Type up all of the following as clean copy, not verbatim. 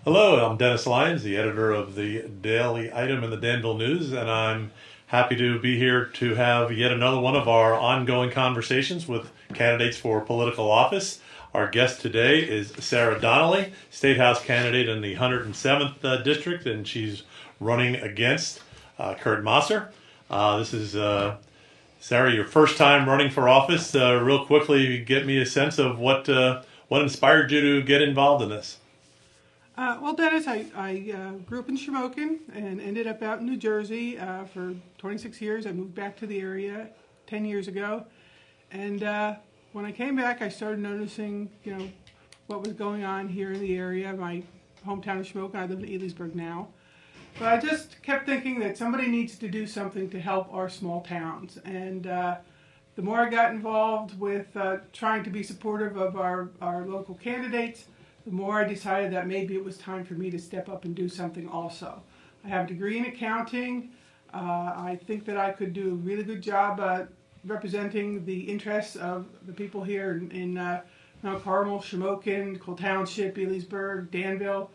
Hello, I'm Dennis Lyons, the editor of the Daily Item in the Danville News, and I'm happy to be here to have yet another one of our ongoing conversations with candidates for political office. Our guest today is Sarah-Donnelly, State House candidate in the 107th District, and she's running against Kurt Masser. This is Sarah, your first time running for office. Real quickly, get me a sense of what inspired you to get involved in this. Well, Dennis, I grew up in Shamokin and ended up out in New Jersey for 26 years. I moved back to the area 10 years ago. And when I came back, I started noticing, what was going on here in the area. My hometown of Shamokin, I live in Elysburg now. But I just kept thinking that somebody needs to do something to help our small towns. And the more I got involved with trying to be supportive of our local candidates, the more I decided that maybe it was time for me to step up and do something also. I have a degree in accounting. I think that I could do a really good job representing the interests of the people here in Mount Carmel, Shamokin, Cole Township, Elysburg, Danville,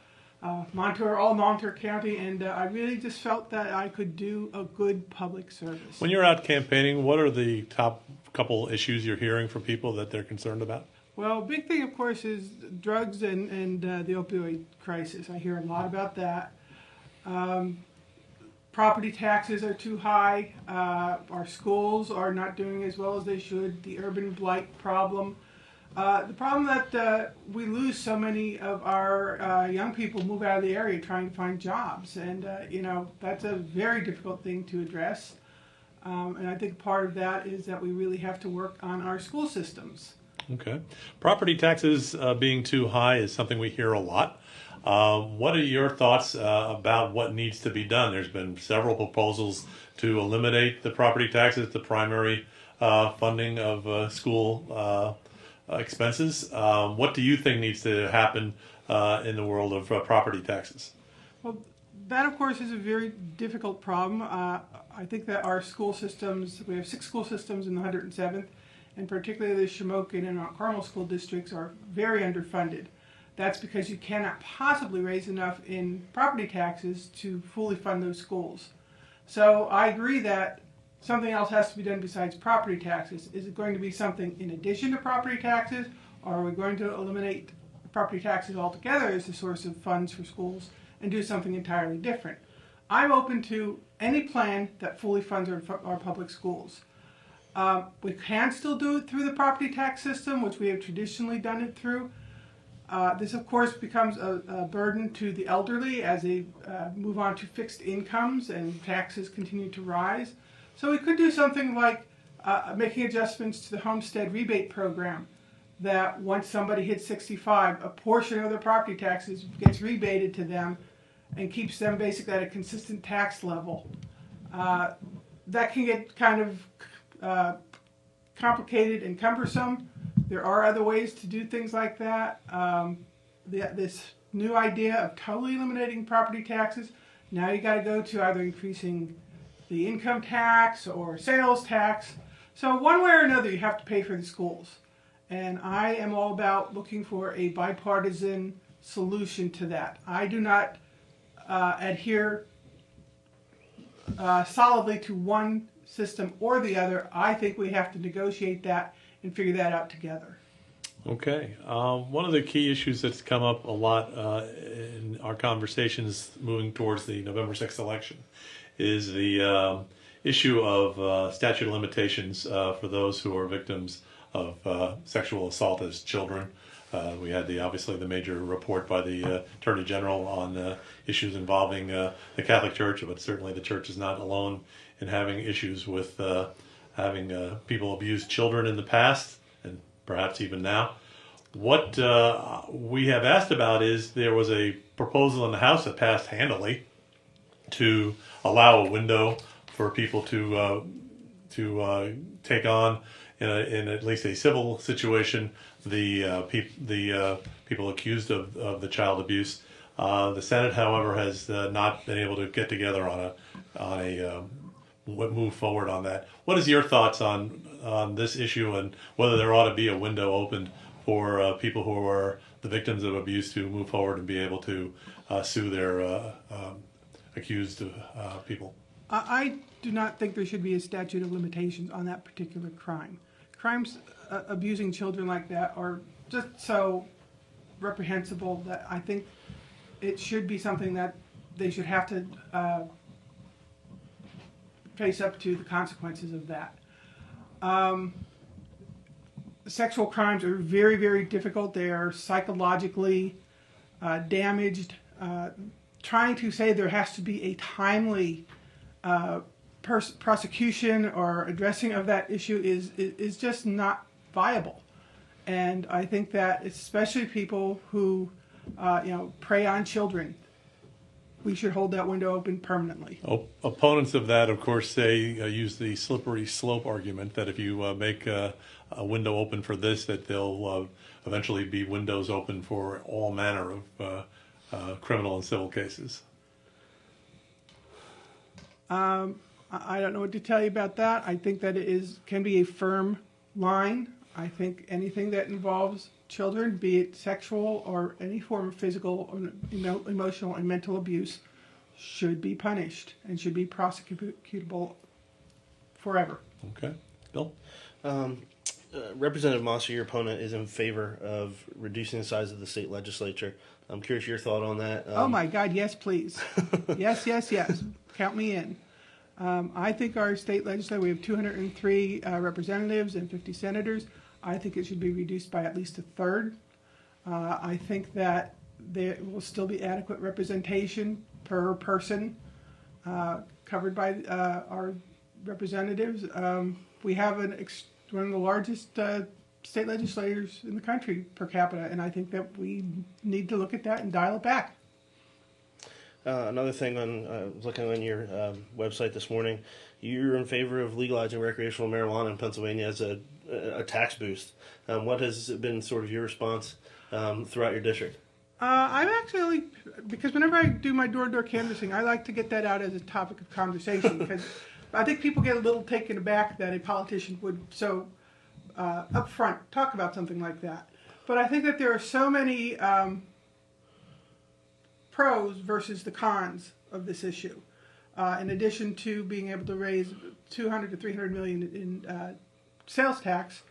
Montour, all Montour County, and I really just felt that I could do a good public service. When you're out campaigning, what are the top couple issues you're hearing from people that they're concerned about? Well, big thing, of course, is drugs and the opioid crisis. I hear a lot about that. Property taxes are too high. Our schools are not doing as well as they should. The urban blight problem. The problem that we lose so many of our young people move out of the area trying to find jobs. And, that's a very difficult thing to address. And I think part of that is that we really have to work on our school systems. Okay. Property taxes being too high is something we hear a lot. What are your thoughts about what needs to be done? There's been several proposals to eliminate the property taxes, the primary funding of school expenses. What do you think needs to happen in the world of property taxes? Well, that, of course, is a very difficult problem. I think that our school systems, we have 6 school systems in the 107th, and particularly the Shamokin and Mount Carmel school districts are very underfunded. That's because you cannot possibly raise enough in property taxes to fully fund those schools. So I agree that something else has to be done besides property taxes. Is it going to be something in addition to property taxes, or are we going to eliminate property taxes altogether as a source of funds for schools and do something entirely different? I'm open to any plan that fully funds our public schools. We can still do it through the property tax system, which we have traditionally done it through. This, of course, becomes a burden to the elderly as they move on to fixed incomes and taxes continue to rise. So we could do something like making adjustments to the homestead rebate program, that once somebody hits 65, a portion of their property taxes gets rebated to them and keeps them basically at a consistent tax level. That can get kind of complicated and cumbersome. There are other ways to do things like that. This new idea of totally eliminating property taxes, now you got to go to either increasing the income tax or sales tax. So one way or another you have to pay for the schools. And I am all about looking for a bipartisan solution to that. I do not adhere solidly to one system or the other. I think we have to negotiate that and figure that out together. Okay. One of the key issues that's come up a lot in our conversations moving towards the November 6th election is the issue of statute of limitations for those who are victims of sexual assault as children. We had obviously the major report by the Attorney General on issues involving the Catholic Church, but certainly the Church is not alone in having issues with having people abuse children in the past and perhaps even now. What we have asked about is there was a proposal in the House that passed handily to allow a window for people to take on in at least a civil situation the people accused of the child abuse. The Senate, however, has not been able to get together on a move forward on that. What is your thoughts on this issue and whether there ought to be a window opened for people who are the victims of abuse to move forward and be able to sue their accused people. I do not think there should be a statute of limitations on that particular crime. Crimes abusing children like that are just so reprehensible that I think it should be something that they should have to face up to the consequences of that. Sexual crimes are very, very difficult. They are psychologically damaged. Trying to say there has to be a timely prosecution or addressing of that issue is just not viable. And I think that especially people who prey on children, we should hold that window open permanently. Opponents of that, of course, say use the slippery slope argument that if you make a window open for this, that there'll eventually be windows open for all manner of criminal and civil cases. I don't know what to tell you about that. I think that it can be a firm line. I think anything that involves children, be it sexual or any form of physical, or emotional, and mental abuse, should be punished and should be prosecutable forever. Okay. Bill? Representative Moss, your opponent, is in favor of reducing the size of the state legislature. I'm curious your thought on that. Oh my God, yes, please. Yes, yes, yes. Count me in. I think our state legislature, we have 203 representatives and 50 senators. I think it should be reduced by at least a third. I think that there will still be adequate representation per person covered by our representatives. We have one of the largest state legislators in the country per capita, and I think that we need to look at that and dial it back. Another thing, looking on your website this morning, you're in favor of legalizing recreational marijuana in Pennsylvania as a tax boost. What has been sort of your response throughout your district? I'm actually, because whenever I do my door-to-door canvassing, I like to get that out as a topic of conversation, because I think people get a little taken aback that a politician would so upfront talk about something like that. But I think that there are so many pros versus the cons of this issue. In addition to being able to raise 200 to 300 million in sales tax,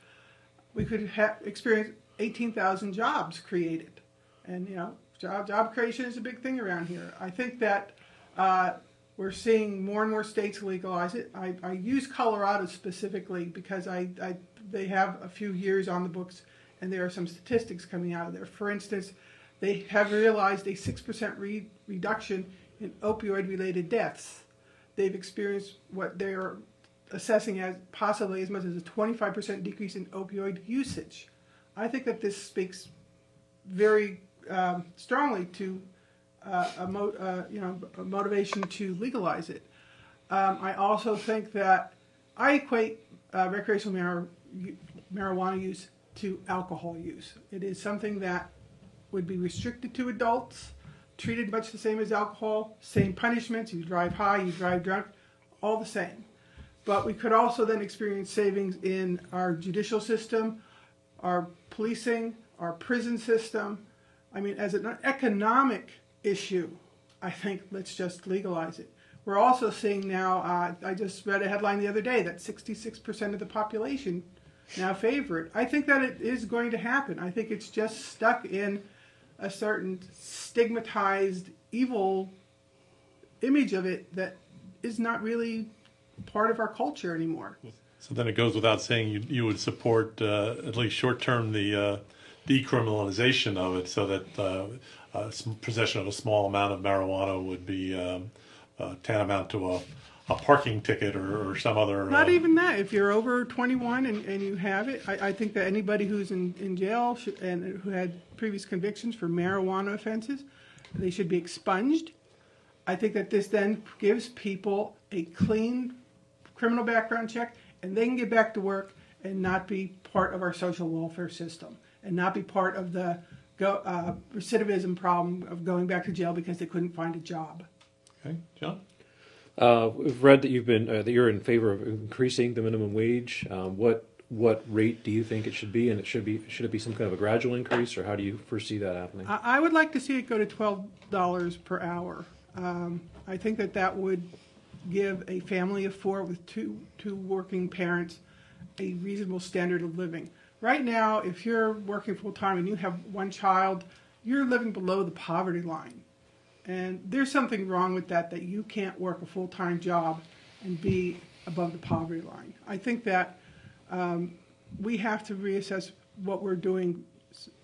we could experience 18,000 jobs created. And job creation is a big thing around here. I think that we're seeing more and more states legalize it. I use Colorado specifically because they have a few years on the books, and there are some statistics coming out of there. For instance, they have realized a 6% reduction in opioid-related deaths. They've experienced what they're assessing as possibly as much as a 25% decrease in opioid usage. I think that this speaks very strongly to a motivation to legalize it. I also think that I equate recreational marijuana use to alcohol use. It is something that would be restricted to adults, treated much the same as alcohol, same punishments, you drive high, you drive drunk, all the same. But we could also then experience savings in our judicial system, our policing, our prison system. I mean, as an economic issue, I think let's just legalize it. We're also seeing now, I just read a headline the other day that 66% of the population now favor it. I think that it is going to happen. I think it's just stuck in a certain stigmatized, evil image of it that is not really part of our culture anymore. So then it goes without saying you would support, at least short-term, the decriminalization of it, so that possession of a small amount of marijuana would be tantamount to a parking ticket or some other... Not even that. If you're over 21 and you have it, I think that anybody who's in jail and who had previous convictions for marijuana offenses, they should be expunged. I think that this then gives people a clean criminal background check, and they can get back to work and not be part of our social welfare system, and not be part of the recidivism problem of going back to jail because they couldn't find a job. Okay, John? We've read that that you're in favor of increasing the minimum wage. What what rate do you think it should be? And should it be some kind of a gradual increase, or how do you foresee that happening? I would like to see it go to $12 per hour. I think that would give a family of four with two working parents a reasonable standard of living. Right now, if you're working full-time and you have one child, you're living below the poverty line. And there's something wrong with that you can't work a full-time job and be above the poverty line. I think that we have to reassess what we're doing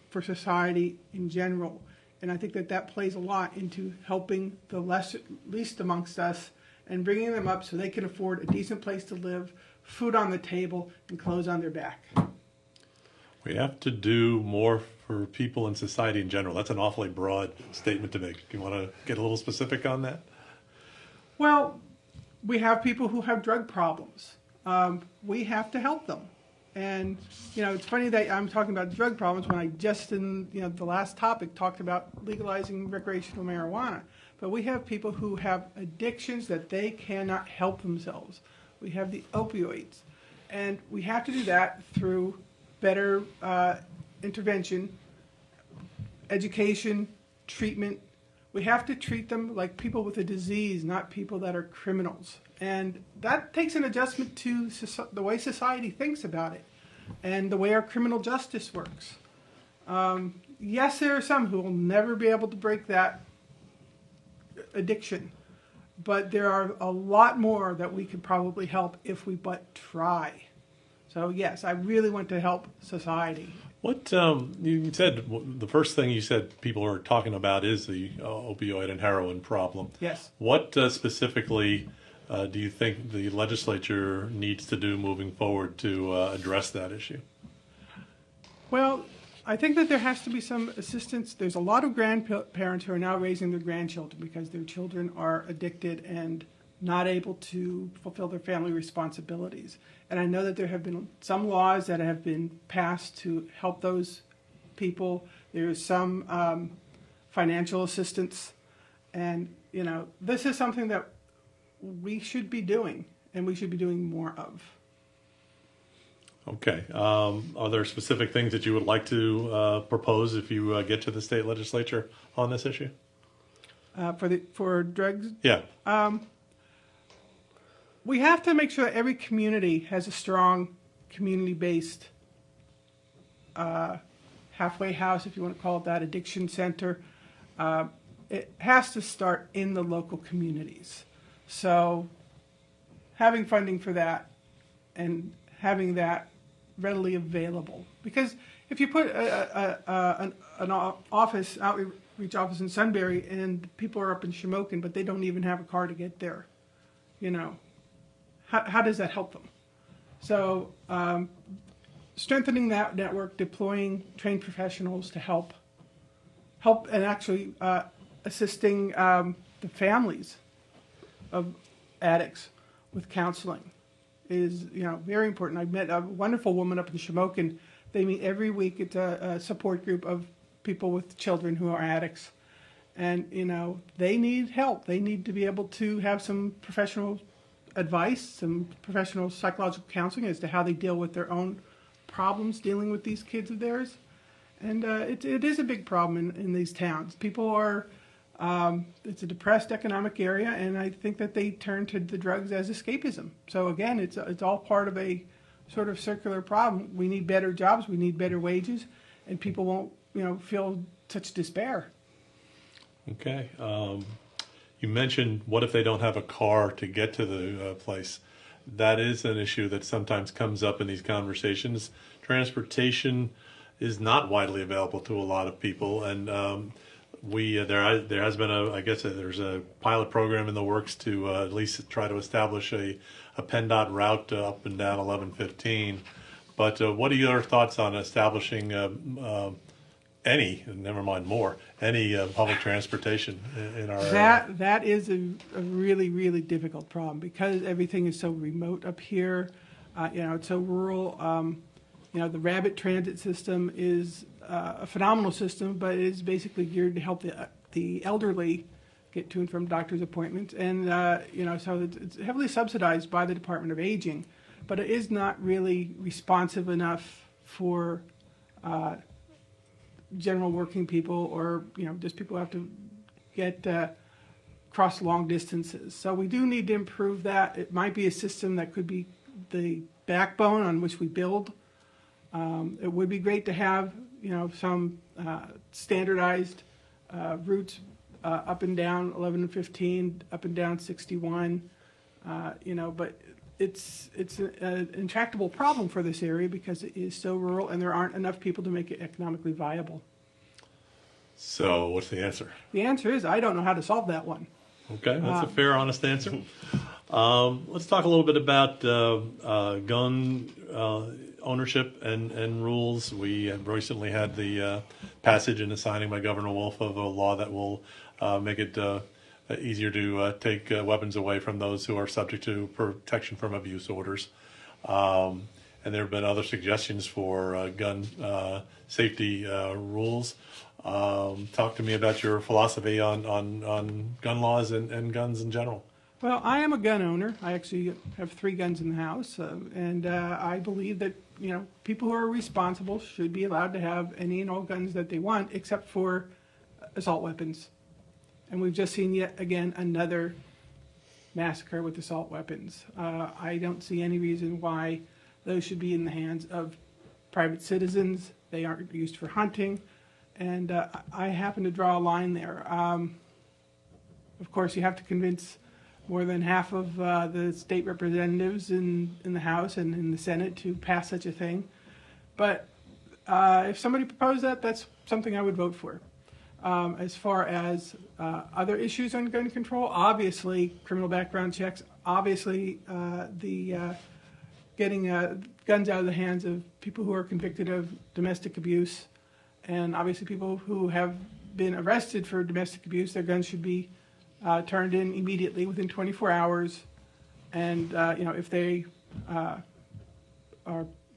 for society in general. And I think that plays a lot into helping the least amongst us and bringing them up so they can afford a decent place to live, food on the table, and clothes on their back. We have to do more for people in society in general. That's an awfully broad statement to make. Do you want to get a little specific on that? Well, we have people who have drug problems. We have to help them. And, it's funny that I'm talking about drug problems when I just in, the last topic talked about legalizing recreational marijuana. But we have people who have addictions that they cannot help themselves. We have the opioids. And we have to do that through better intervention, education, treatment. We have to treat them like people with a disease, not people that are criminals. And that takes an adjustment to the way society thinks about it and the way our criminal justice works. Yes, there are some who will never be able to break that addiction, but there are a lot more that we could probably help if we but try. So yes, I really want to help society. What you said, the first thing you said people are talking about is the opioid and heroin problem. Yes. What specifically do you think the legislature needs to do moving forward to address that issue? Well, I think that there has to be some assistance. There's a lot of grandparents who are now raising their grandchildren because their children are addicted and not able to fulfill their family responsibilities. And I know that there have been some laws that have been passed to help those people. There's some financial assistance. And, this is something that we should be doing, and we should be doing more of. Okay. Are there specific things that you would like to propose if you get to the state legislature on this issue? For drugs? Yeah. We have to make sure that every community has a strong community-based halfway house, if you want to call it that, addiction center. It has to start in the local communities. So having funding for that and having that readily available. Because if you put an outreach office in Sunbury and people are up in Shamokin, but they don't even have a car to get there, how does that help them? So strengthening that network, deploying trained professionals to help and actually assisting the families of addicts with counseling is very important. I've met a wonderful woman up in Shamokin. They meet every week. It's a support group of people with children who are addicts, and they need help. They need to be able to have some professional advice, some professional psychological counseling as to how they deal with their own problems dealing with these kids of theirs. And it is a big problem in these towns. People are, it's a depressed economic area, and I think that they turn to the drugs as escapism. So again, it's all part of a sort of circular problem. We need better jobs, we need better wages, and people won't, feel such despair. Okay. You mentioned what if they don't have a car to get to the place? That is an issue that sometimes comes up in these conversations. Transportation is not widely available to a lot of people, and there has been there's a pilot program in the works to at least try to establish a PennDOT route up and down 1115. But what are your thoughts on establishing any public transportation in our area? That is a really, really difficult problem because everything is so remote up here. It's so rural. The Rabbit transit system is a phenomenal system, but it is basically geared to help the elderly get to and from doctor's appointments. And, so it's heavily subsidized by the Department of Aging. but it is not really responsive enough for general working people, or just people who have to get cross long distances. So we do need to improve that. It might be a system that could be the backbone on which we build. It would be great to have some standardized routes up and down 11 and 15, up and down 61. But it's an intractable problem for this area because it is so rural and there aren't enough people to make it economically viable. So what's the answer? The answer is I don't know how to solve that one. Okay, that's a fair, honest answer. Let's talk a little bit about gun ownership and rules. We have recently had the passage and the signing by Governor Wolf of a law that will make it easier to take weapons away from those who are subject to protection from abuse orders. And there have been other suggestions for gun safety rules. Talk to me about your philosophy on gun laws and guns in general. Well, I am a gun owner. I actually have 3 guns in the house, and I believe that people who are responsible should be allowed to have any and all guns that they want, except for assault weapons. And we've just seen yet again another massacre with assault weapons. I don't see any reason why those should be in the hands of private citizens. They aren't used for hunting, and I happen to draw a line there. Of course, you have to convince more than half of the state representatives in the House and in the Senate to pass such a thing. But if somebody proposed that, that's something I would vote for. As far as other issues on gun control, obviously criminal background checks, obviously getting guns out of the hands of people who are convicted of domestic abuse, and obviously people who have been arrested for domestic abuse, their guns should be turned in immediately within 24 hours. And if they are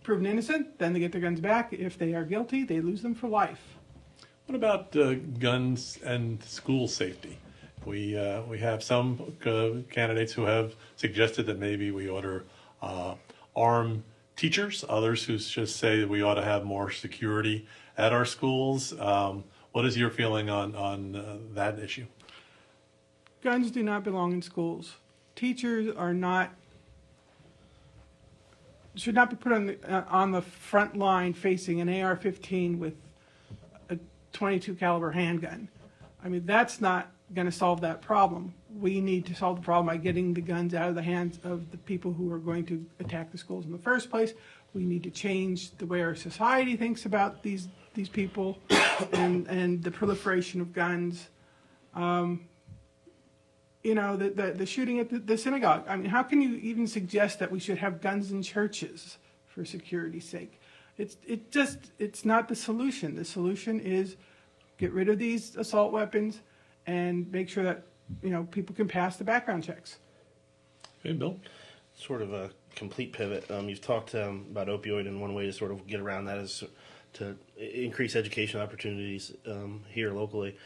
proven innocent, then they get their guns back. If they are guilty, they lose them for life. What about guns and school safety? We have some candidates who have suggested that maybe we ought to arm teachers. Others who just say that we ought to have more security at our schools. What is your feeling on that issue? Guns do not belong in schools. Teachers should not be put on the front line facing an AR-15 with a .22 caliber handgun. I mean, that's not going to solve that problem. We need to solve the problem by getting the guns out of the hands of the people who are going to attack the schools in the first place. We need to change the way our society thinks about these people and the proliferation of guns. The shooting at the synagogue. I mean, how can you even suggest that we should have guns in churches for security's sake? It's not the solution. The solution is get rid of these assault weapons and make sure that people can pass the background checks. Okay, Bill. Sort of a complete pivot. You've talked about opioid, and one way to sort of get around that is to increase education opportunities here locally.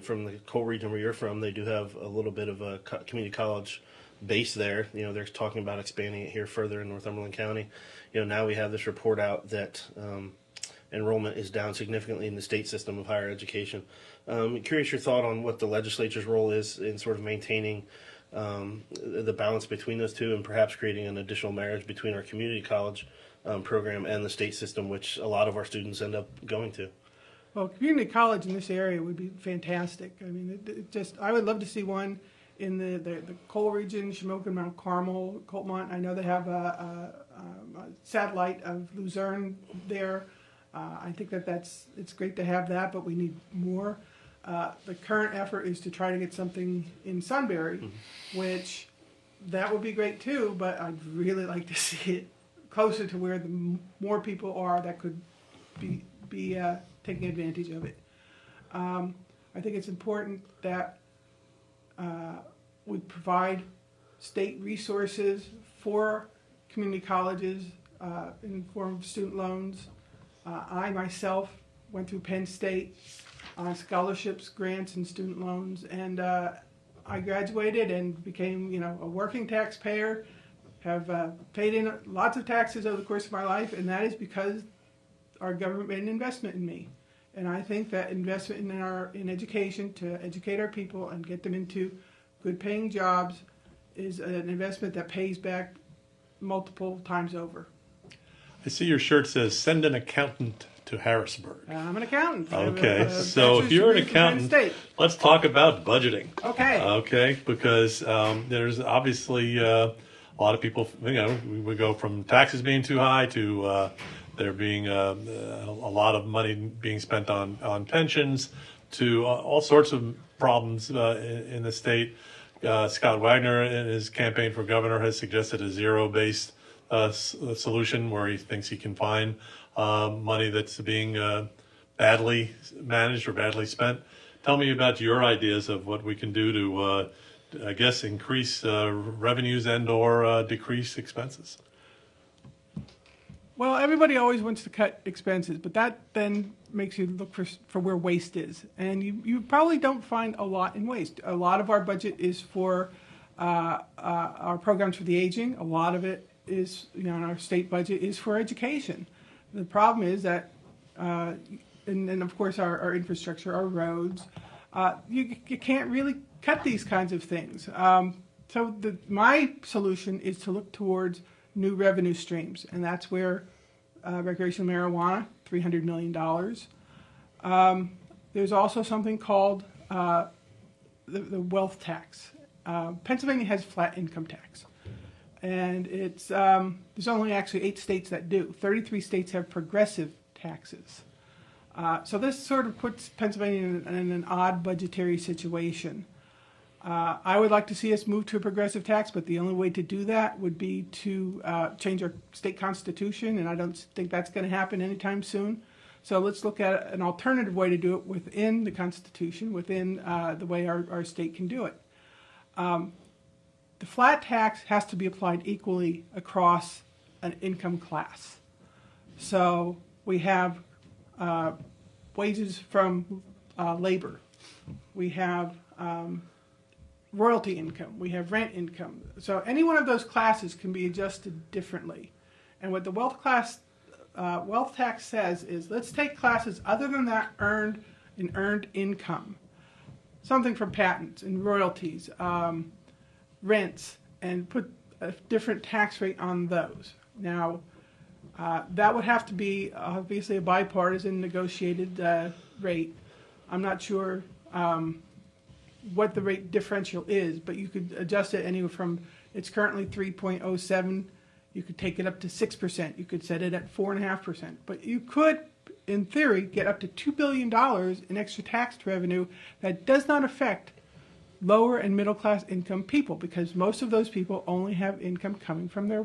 From the coal region where you're from, they do have a little bit of a community college base there. They're talking about expanding it here further in Northumberland County. Now we have this report out that enrollment is down significantly in the state system of higher education. Curious your thought on what the legislature's role is in sort of maintaining the balance between those two, and perhaps creating an additional marriage between our community college program and the state system, which a lot of our students end up going to. Well, community college in this area would be fantastic. I mean, I would love to see one in the coal region, Shamokin, Mount Carmel, Coltmont. I know they have a satellite of Luzerne there. I think it's great to have that, but we need more. The current effort is to try to get something in Sunbury, which that would be great too, but I'd really like to see it closer to where the more people are that could be taking advantage of it. I think it's important that we provide state resources for community colleges in the form of student loans. I myself went through Penn State on scholarships, grants, and student loans, and I graduated and became, a working taxpayer, have paid in lots of taxes over the course of my life, and that is because our government made an investment in me. And I think that investment in education to educate our people and get them into good paying jobs is an investment that pays back multiple times over. I see your shirt says "Send an accountant to Harrisburg." I'm an accountant. I have Okay, a so if bachelor's you're an degree from Penn accountant, State. let's talk about budgeting. Okay. Okay, because there's obviously a lot of people, we go from taxes being too high to there being a lot of money being spent on pensions to all sorts of problems in the state. Scott Wagner, in his campaign for governor, has suggested a zero-based solution where he thinks he can find money that's being badly managed or badly spent. Tell me about your ideas of what we can do to, I guess, increase revenues and/or decrease expenses. Well, everybody always wants to cut expenses, but that then makes you look for where waste is. And you probably don't find a lot in waste. A lot of our budget is for our programs for the aging. A lot of it is, our state budget is for education. The problem is that, and of course our infrastructure, our roads, you can't really cut these kinds of things. So my solution is to look towards new revenue streams, and that's where recreational marijuana, $300 million. There's also something called the wealth tax. Pennsylvania has flat income tax, and it's there's only actually 8 states that do. 33 states have progressive taxes. So this sort of puts Pennsylvania in an odd budgetary situation. I would like to see us move to a progressive tax, but the only way to do that would be to change our state constitution, and I don't think that's going to happen anytime soon. So let's look at an alternative way to do it within the Constitution, within the way our state can do it. The flat tax has to be applied equally across an income class. So we have wages from labor. We have royalty income. We have rent income. So any one of those classes can be adjusted differently. And what the wealth tax says is, let's take classes other than that earned income, something from patents and royalties, rents, and put a different tax rate on those. Now, that would have to be obviously a bipartisan negotiated rate. I'm not sure what the rate differential is, but you could adjust it anywhere from, it's currently 3.07, you could take it up to 6%, you could set it at 4.5%, but you could, in theory, get up to $2 billion in extra tax revenue that does not affect lower and middle class income people, because most of those people only have income coming from their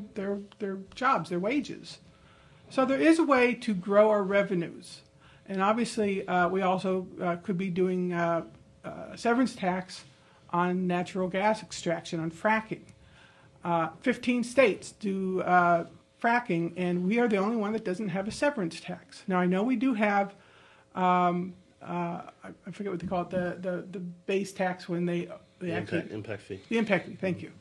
jobs, their wages. So there is a way to grow our revenues. And obviously, we also could be doing severance tax on natural gas extraction, on fracking. 15 states do fracking, and we are the only one that doesn't have a severance tax. Now, I know we do have, I forget what they call it, the base tax when they impact fee. The impact fee, thank you.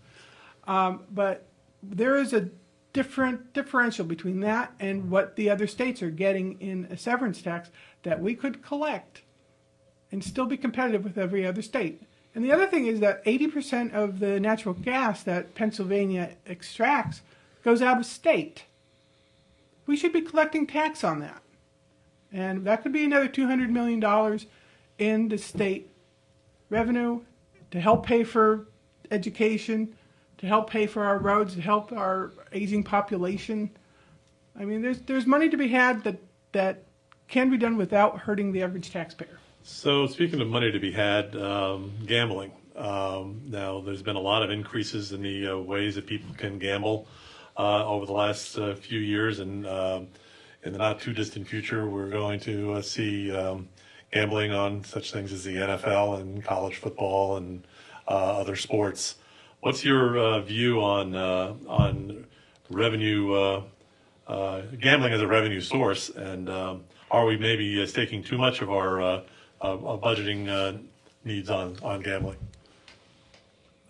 But there is a differential between that and what the other states are getting in a severance tax that we could collect and still be competitive with every other state. And the other thing is that 80% of the natural gas that Pennsylvania extracts goes out of state. We should be collecting tax on that. And that could be another $200 million in the state revenue to help pay for education, to help pay for our roads, to help our aging population. I mean, there's money to be had that can be done without hurting the average taxpayer. So speaking of money to be had, gambling. Now, there's been a lot of increases in the ways that people can gamble over the last few years, and in the not too distant future, we're going to see gambling on such things as the NFL and college football and other sports. What's your view on revenue, gambling as a revenue source, and are we maybe staking too much of our budgeting needs on gambling?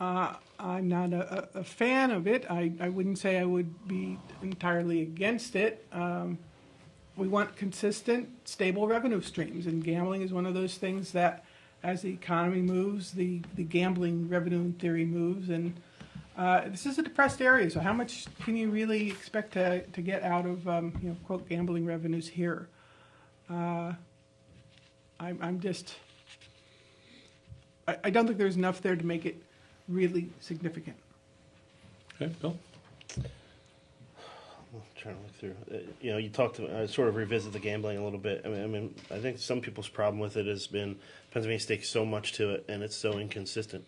I'm not a fan of it. I wouldn't say I would be entirely against it. We want consistent, stable revenue streams, and gambling is one of those things that, as the economy moves, the gambling revenue in theory moves, and this is a depressed area, so how much can you really expect to get out of, quote, gambling revenues here? I'm just, I don't think there's enough there to make it really significant. Okay, Bill? I'm trying to look through. You talked to sort of revisit the gambling a little bit. I think some people's problem with it has been Pennsylvania stakes so much to it, and it's so inconsistent.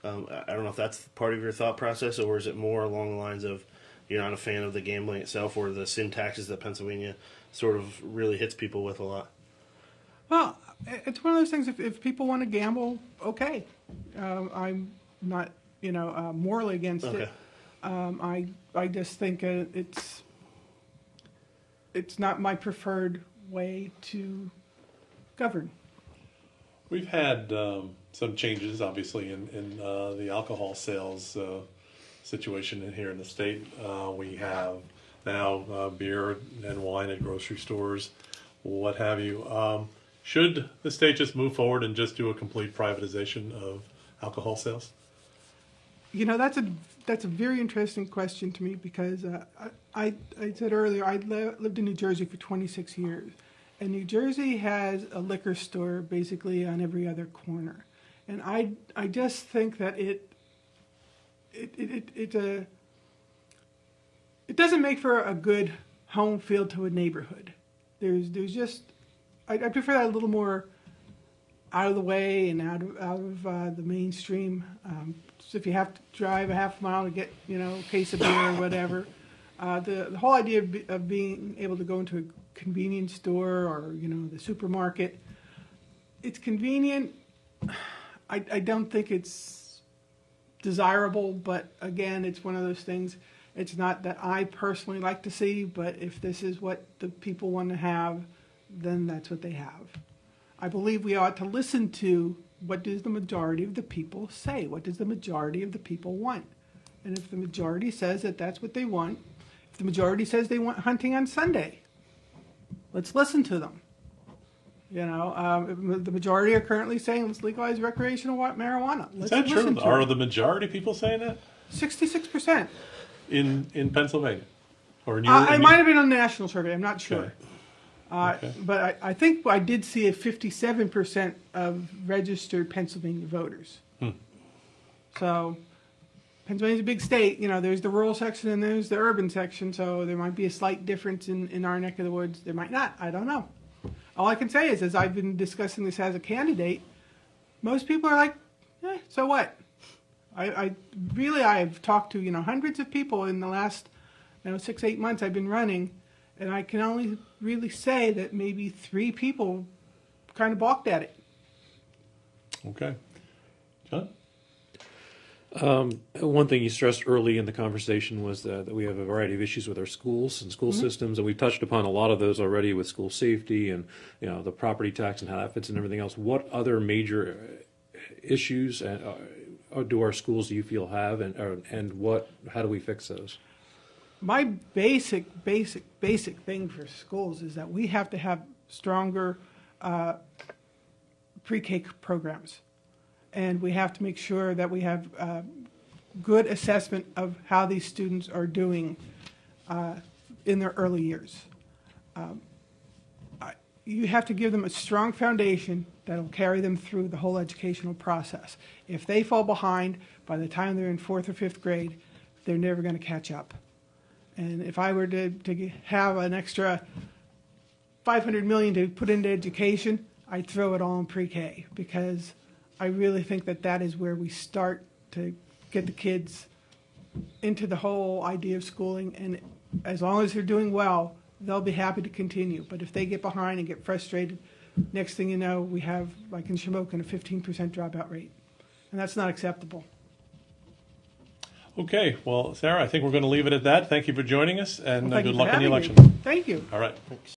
I don't know if that's part of your thought process, or is it more along the lines of you're not a fan of the gambling itself, or the sin taxes that Pennsylvania sort of really hits people with a lot? Well, it's one of those things. If people want to gamble, okay. I'm not, morally against Okay. it. I just think it's not my preferred way to govern. We've had some changes, obviously, in the alcohol sales situation in here in the state. We have now beer and wine at grocery stores, what have you. Should the state just move forward and just do a complete privatization of alcohol sales? That's a very interesting question to me because I said earlier I lived in New Jersey for 26 years, and New Jersey has a liquor store basically on every other corner, and I just think that it doesn't make for a good home feel to a neighborhood. There's just I prefer that a little more out of the way and out of the mainstream. So if you have to drive a half mile to get a case of beer or whatever, the whole idea of being able to go into a convenience store or the supermarket, it's convenient. I don't think it's desirable, but again, it's one of those things. It's not that I personally like to see, but if this is what the people want to have, then that's what they have. I believe we ought to listen to what does the majority of the people say? What does the majority of the people want? And if the majority says that that's what they want, if the majority says they want hunting on Sunday, let's listen to them. The majority are currently saying let's legalize recreational marijuana. Is that true? Are the majority people saying that? 66%. In Pennsylvania? Or in it might have been on the national survey. I'm not sure. Okay. Okay. But I think I did see a 57% of registered Pennsylvania voters. So Pennsylvania's a big state. There's the rural section and there's the urban section. So there might be a slight difference in our neck of the woods. There might not. I don't know. All I can say is, as I've been discussing this as a candidate, most people are like, so what? I've talked to hundreds of people in the last 6-8 months I've been running. And I can only really say that maybe 3 people kind of balked at it. Okay. John? One thing you stressed early in the conversation was that we have a variety of issues with our schools and school systems, and we've touched upon a lot of those already with school safety and the property tax and how that fits and everything else. What other major issues do our schools, do you feel, have, and how do we fix those? My basic thing for schools is that we have to have stronger pre-K programs. And we have to make sure that we have good assessment of how these students are doing in their early years. You have to give them a strong foundation that will carry them through the whole educational process. If they fall behind by the time they're in 4th or 5th grade, they're never going to catch up. And if I were to have an extra $500 million to put into education, I'd throw it all in pre-K, because I really think that is where we start to get the kids into the whole idea of schooling. And as long as they're doing well, they'll be happy to continue. But if they get behind and get frustrated, next thing you know, we have, like in Shamokin, a 15% dropout rate. And that's not acceptable. Okay, well, Sarah, I think we're going to leave it at that. Thank you for joining us, and Well, thank good you luck for in the having election. me. Thank you. All right. Thanks.